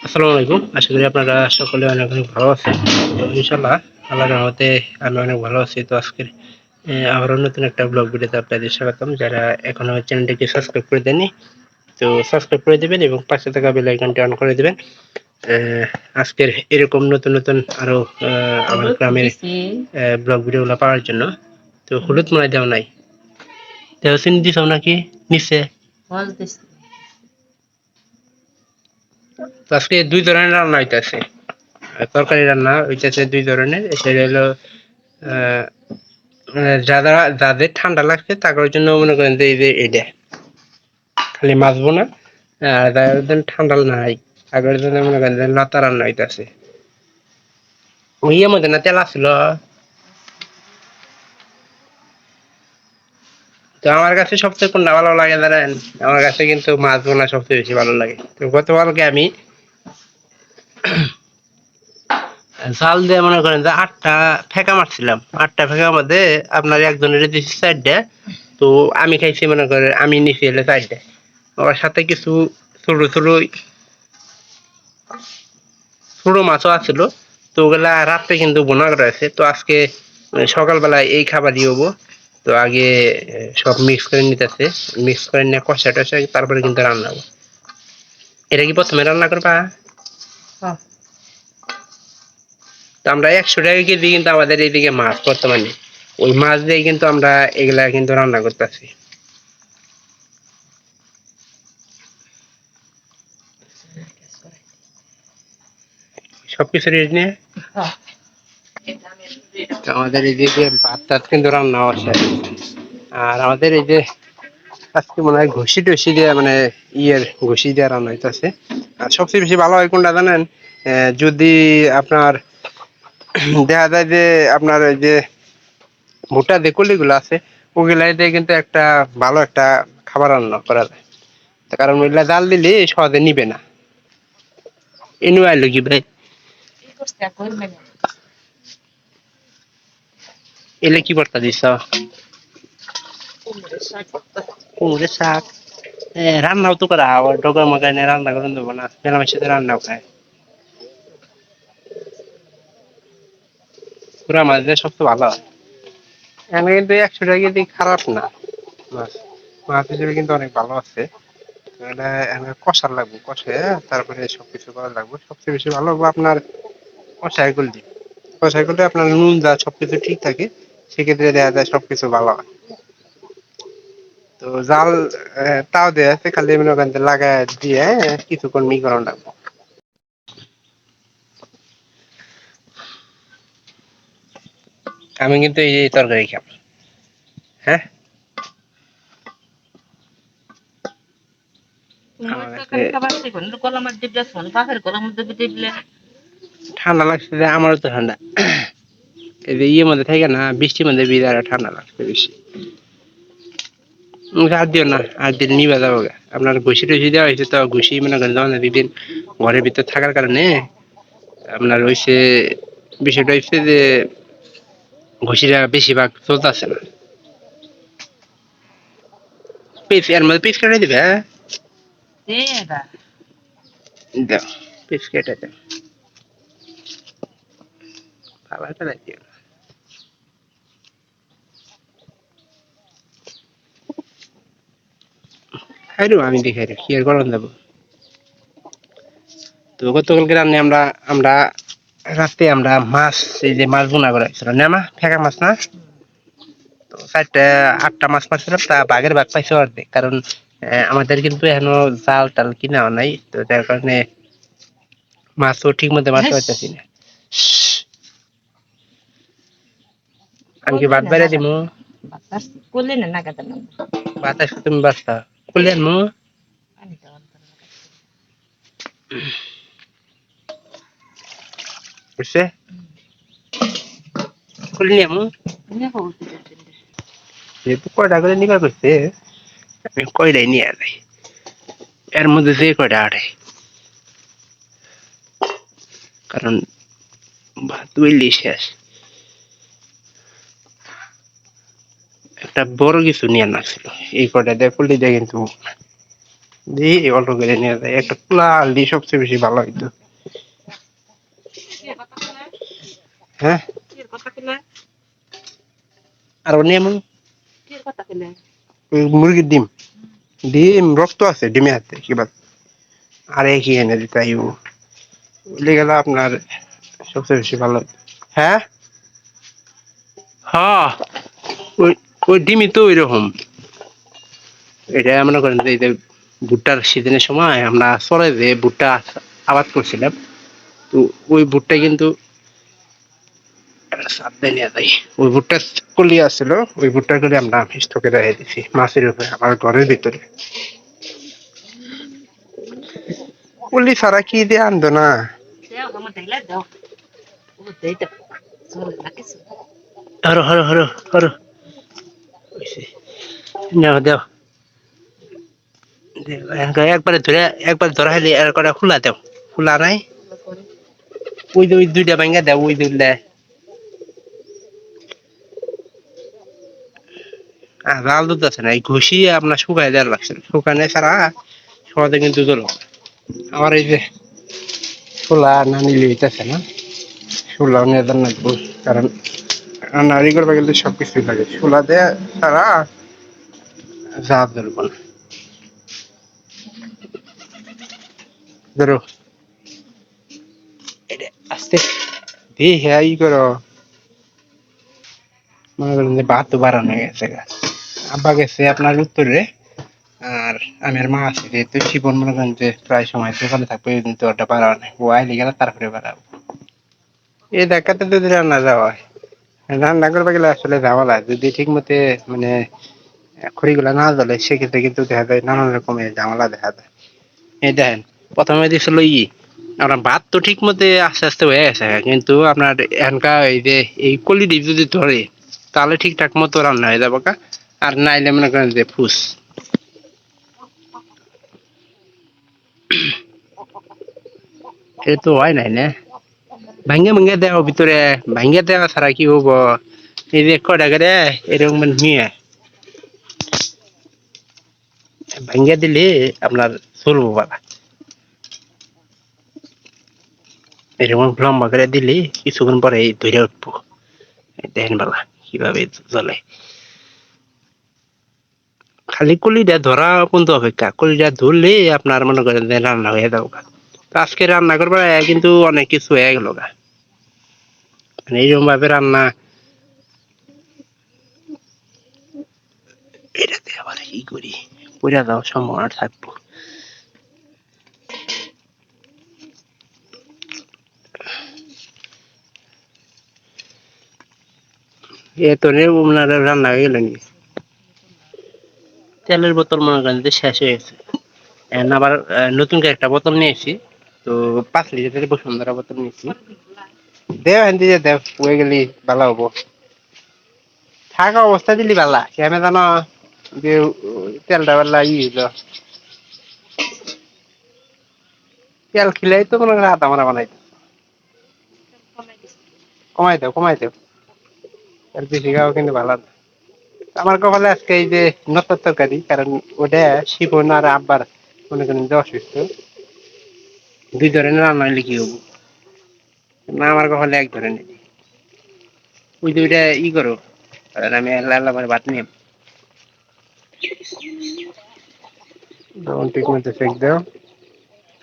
আসসালামু আলাইকুম। আশা করি আপনারা সকলে অনেক, অনেক ভালো আছেন। তো ইনশাআল্লাহ আল্লাহর রহমতে আমি অনেক ভালো আছি। তো আজকের আবারও নতুন একটা ব্লগ ভিডিওতে আপনাদের স্বাগতম। যারা এখনো চ্যানেলটিকে সাবস্ক্রাইব করে দেননি, তো সাবস্ক্রাইব করে দিবেন এবং পাশে থাকা বেল আইকনটি অন করে দিবেন। আজকের এরকম নতুন, নতুন আরো আমার গ্রামের ব্লগ ভিডিওগুলো পাওয়ার জন্য। তো হলুদ মনে হয় দেওয়া নাই। দেওয়া চিনি দিছাও নাকি নিচে? তো আজকে ২ ধরনের রান্না হইতাছে। তরকারি রান্না হইতেছে ২ ধরনের। এটা হলো যাদের ঠান্ডা লাগছে তাদের জন্য মনে করেন যে এই যে এটা খালি মাছ বোনা। আর যাদের ঠান্ডা নাই তাদের জন্য মনে করেন যে লতা রান্না হইতাছে। ওইয়ের মধ্যে না তেল আসছিল। তো আমার কাছে সবচেয়ে কোনটা ভালো লাগে জানেন? আমার কাছে কিন্তু মাছ বোনা সবচেয়ে বেশি ভালো লাগে। তো গতকালকে আমি জাল দিয়ে মনে করেন যে ৮টা ফেকা মারছিলাম। ৮টা ফেকার মধ্যে আপনার একজনের দিয়েছি ৪টে। তো আমি খাইছি মনে করেন আমি নিছি হলো ৪টে। আবার সাথে কিছু ছোট ছোট ছোট মাছও আছিল। তো ওগুলা রাত্রে কিন্তু বোনা করা আছে। তো আজকে সকালবেলায় এই খাবারই হবো। তো আগে সব মিক্স করে নিতেছে। মিক্স করে নিয়ে কষা টষা তারপরে কিন্তু রান্না হবো। এটা কি প্রথমে রান্না করবা? তো আমরা ১০০ টাকা কেজি কিন্তু আমাদের এইদিকে মাছ বর্তমানে। ওই মাছ দিয়ে কিন্তু আমরা এগুলা কিন্তু রান্না করতেছি। সবকিছু রেডি নিয়ে আমাদের এইদিকে ভাত টাত কিন্তু রান্না হচ্ছে। আর আমাদের এই যে আজকে মনে হয় ঘষি টসি দিয়ে মানে ঘষি দিয়ে রান্না হইতেছে। আর সবচেয়ে বেশি ভালো হয় কোনটা জানেন? যদি আপনার দেখা যায় যে আপনার ওই যে ভুট্টা যে কলিগুলো আছে ওগুলাই দিয়ে কিন্তু একটা ভালো একটা খাবার রান্না করা যায়। কারণ ওইগুলা জাল দিলে সহজে নিবে না। এনু আইলো কি ভাই? এলে কি ভর্তা দিছ? কুমড়ের শাক। রান্নাও তো করা হয় ডগা মগা নিয়ে রান্না করে দেবো না, মেলামের সাথে রান্নাও খায়। পুরা মাছ দিয়ে সবচেয়ে ভালো হয়। এখানে কিন্তু ১০০ টাকা কেজি খারাপ না মাছ। মাছ হিসেবে কিন্তু অনেক ভালো আছে। এটা এখানে কষার লাগবে, কষে তারপরে সবকিছু করা লাগবে। সবচেয়ে বেশি ভালো হবে আপনার কষাই করলে। কষাই করলে আপনার নুন যা সবকিছু ঠিক থাকে, সেক্ষেত্রে দেখা যায় সবকিছু ভালো হয়। তো জাল তাও দেয়া আছে, খালি মনে করেন যে লাগায় দিয়ে কিছুক্ষণ করানো লাগবে। আমি কিন্তু এই তরকারি খাব। হ্যাঁ, ঠান্ডা লাগছে যে আমারও তো ঠান্ডা। এই যে মধ্যে থাকে না, বৃষ্টির মধ্যে ভিজে আরো ঠান্ডা লাগছে বেশি। আর দিও না, আর দিন নিবা যাবো গা। আপনার ঘুষি টুসি দেওয়া হয়েছে তো, ঘুষি মনে করেন যখন দুদিন ঘরের ভিতর থাকার কারণে আপনার হয়েছে বিষয়টা হচ্ছে যে ঘুষিটা বেশিরভাগ চলতেছে না। পিস এর মধ্যে পিস কেটে দিবে। হ্যাঁ, দাও পিস কেটে দাও। ভালো একটা দিও। খাইরো আমি দেখাই কি আর গরম দেবো। তো গতকালকে রান্না আমরা আমরা রাতে আমরা মাছ, এই যে মাছ বোনা করা হয়েছিল না, মা ফেকা মাছ না? তো ৮টা মাছ পাইছিলাম, তা বাঘের ভাগ পাইছে অর্ধেক। কারণ আমাদের কিন্তু এখনো জাল টাল কিনাও নাই, তো যার কারণে মাছও ঠিক মতো মারতে পারতেছি না। আমি কি ভাত বাইরে দিমু? বাতাস তুমি বাঁচতা খুলে আনমু। বুঝছে? খুলে নিয়ে আমু। যেহেতু কয়টা করে নিবার করছে, আমি কয়টাই নিয়ে যাই। এর মধ্যে যে কয়টা আটে, কারণ ভাত বললেই শেষ। একটা বড় কিছু নিয়ে আসছিল, এই কয়টা দিয়ে করলে দিয়ে কিন্তু জি অল্প করে নিয়ে যায়, একটা পোলা আলদি সবচেয়ে বেশি ভালো হইতো। হ্যাঁ আর এমন মুরগির ডিম, ডিম রক্ত আছে ডিমে হাতে কিবা আর কি এনে দিতে বলে গেল আপনার সবচেয়ে বেশি ভালো। হ্যাঁ হ্যাঁ ওই ওই ডিমই তো ওই রকম। এটা মনে করেন যে এই যে ভুট্টার সিজনের সময় আমরা চলে যে ভুট্টা আবাদ করছিলাম, তো ওই ভুট্টা কিন্তু ওই ভুট্টা কলি আসছিল, ওই ভুট্টা করে আমরা স্টকে রেখে দিছি মাছের উপরে আমার ঘরের ভিতরে। কলি ছাড়া কি দিয়ে আনতো না। হরো হরো হরো হরো দাও দাও, একবারে ধরে একবার ধরা হলে আর কটা খোলা দাও, খোলা নাই ওই যে ওই দুইটা ভাঙ্গা দাও ওই দুইটা। জাল দুধ আছে না, এই ঘষি আপনার শুকাই দেওয়ার লাগছে, শুকানে ছাড়া সহজে কিন্তু চলো। আমার এই যে ছোলা না নিলে হইতেছে না, ছোলাও নিয়ে দেন লাগবো, কারণ রান্নাবাড়ি করবে গেলে সবকিছুই লাগে, ছোলা দেয়া ছাড়া যা ধরবো না। ধরো এটা আস্তে দিয়ে হ্যাঁ ই করো, মনে করেন যে ভাত তো বাড়ানো হয়ে গেছে গা। আব্বা গেছে আপনার উত্তরে, আর আমি আর মা আছি, যেহেতু শিবন মনে করেন যে প্রায় সময় দোকানে থাকবে, কিন্তু ওটা বাড়ানো নেই, ও আইলে গেলে তারপরে বাড়াবো। এই দেখাতে যদি রান্না যাওয়া হয়, রান্না করবে গেলে আসলে ঝামেলা, যদি ঠিক মতে মানে খড়িগুলা না জ্বলে সেক্ষেত্রে কিন্তু দেখা যায় নানান রকমের ঝামেলা দেখা যায়। এই দেখেন প্রথমে দিছিল আপনার ভাত তো ঠিক মতে আস্তে আস্তে হয়ে গেছে, কিন্তু আপনার এখানকার এই যে এই কলি ডিপ যদি ধরে তাহলে ঠিকঠাক মতো রান্না হয়ে যাবো কা, আর নাইলে মনে করেন যে ফুস। এটা তো হয় নাই না, ভাঙ্গে ভাঙ্গে দেওয়া ভিতরে, ভাঙ্গে দেওয়া ছাড়া কি হবো, এই যে কটা করে এরকম নিয়ে ভাঙ্গে দিলে আপনার চলবো পালা, এরকম লম্বা করে দিলে কিছুক্ষণ পরে ধরে উঠবো। দেখেন বালা কিভাবে চলে, খালি কলিটা ধরা পর্যন্ত অপেক্ষা, কলিটা ধরলে আপনার মনে করেন যে রান্না হয়ে যাবো। তো আজকে রান্না করবার কিন্তু অনেক কিছু হয়ে গেল গা, মানে এইরকম ভাবে রান্না। এটাতে আবার কি করি, পড়ে যাওয়ার সম্ভাবনা থাকবো। এ তো রান্না হয়ে গেল, তেলের বোতল মনে করেন যে শেষ হয়ে গেছে, এখন আবার নতুন করে একটা বোতল নিয়েছি, তো 5 লিটারের বসুন্ধরা বোতল নিয়েছি। দেও হেন দিয়ে দেও হয়ে গেলি ভালো হবো, থাকা অবস্থা দিলি ভালা কেমন জানো যে তেলটা বেলা হইল, তেল খিলাই তো মনে করেন আধা মারা বানাই কমাই দাও তেল বেশি খাওয়া কিন্তু ভালো না। আমার কপালে আজকে এই যে নতর তরকারি, কারণ ওটা শিপন আর আব্বার মনে করেন যে অসুস্থ, দুই ধরনের রান্না হইলে কি হবো না, আমার কপালে এক ধরনের। ওই দুইটা ই করো, আর আমি আল্লাহ আল্লাহ করে ভাত নিয়ে লবণ ঠিক মতো সেক দাও,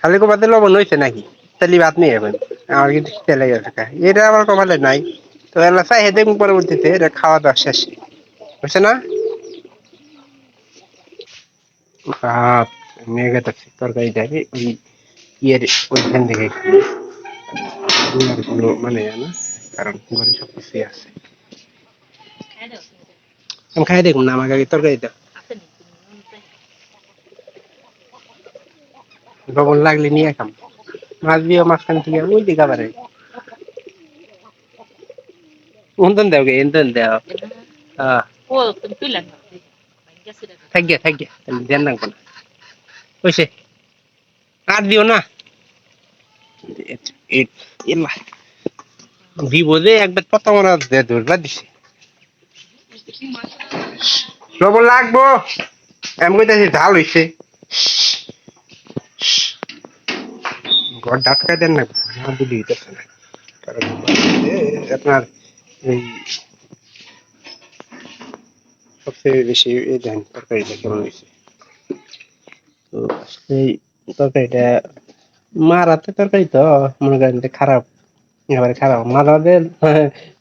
খালি কপাতে লবণ হয়েছে নাকি, তাহলে ভাত নিয়ে যাবেন, আমার কিন্তু তেলে গেছে এটা আমার কপালে নাই। তো আল্লাহ চাই হেঁটে পরবর্তীতে এটা খাওয়া দাওয়া শেষ বুঝছে না। ভাত নিয়ে গেছে তরকারি দেখে ওই ইয়ের ওইখান থেকে কোনো মানে না, কারণ ঘরে সব কিছুই আছে। আমি খাই দেখুন না, আমাকে আগে তরকারি দাও, লবণ লাগলে নিয়ে খাম, মাছ দিও মাঝখান থেকে ওই দিকে আবার উন্তন দেও গে এন্তন দেও। হ্যাঁ থাক গিয়া তাহলে ধ্যান রাখবো না, ওইসে আর দিও না। বিপদে একবার পতা মারা ধরবা দিছে, লবণ লাগবো, আমি কইতাছি ঝাল হইছে। ঘর ডাটকায় দেন না, না দিলে হইতেছে না। কারণ আপনার এই সবচেয়ে বেশি এই দেন তরকারিটা কেমন হয়েছে। তো এই তরকারিটা মার হাতের তরকারি তো মনে করেন যে খারাপ, একেবারে খারাপ। মারাদের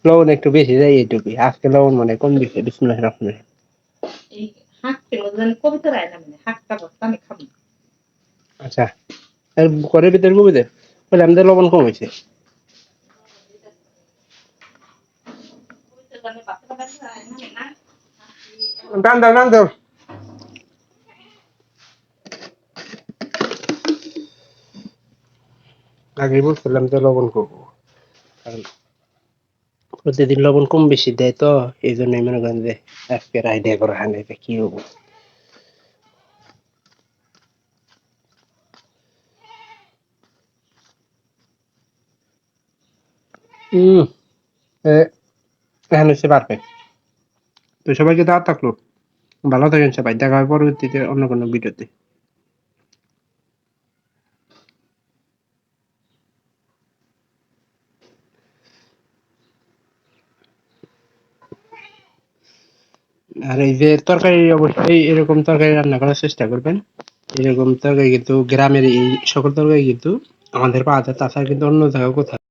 লবণ একটু বেশি যায় এইটুকুই, আজকে লবণ মানে কম দিচ্ছে। বিসমিল্লাহির রহমানির রহিম। এই হাঁক ছিল যেন কবিতা রায় না মানে হাঁকটা বস্তা আমি খাবো আচ্ছা, আর ঘরের ভিতরে কবিতে বলে আমাদের লবণ কম হয়েছে। টান দাও টান দাও। আগে বলছিলাম যে লবণ করবো, কারণ প্রতিদিন লবণ কম বেশি দেয় তো, এই জন্যই মনে করেন যে আজকের আইডিয়া করা হয় না যে কি হবো। হম এখন হচ্ছে পারফেক্ট। তো সবাইকে দাওয়াত থাকলো, ভালো থাকেন সবাই, দেখা হয় পরবর্তীতে অন্য কোনো ভিডিওতে। আর এই যে তরকারি অবশ্যই এরকম তরকারি রান্না করার চেষ্টা করবেন। এরকম তরকারি কিন্তু গ্রামের এই সকল তরকারি কিন্তু আমাদের পাওয়া যায়, তাছাড়া কিন্তু অন্য জায়গায় কোথাও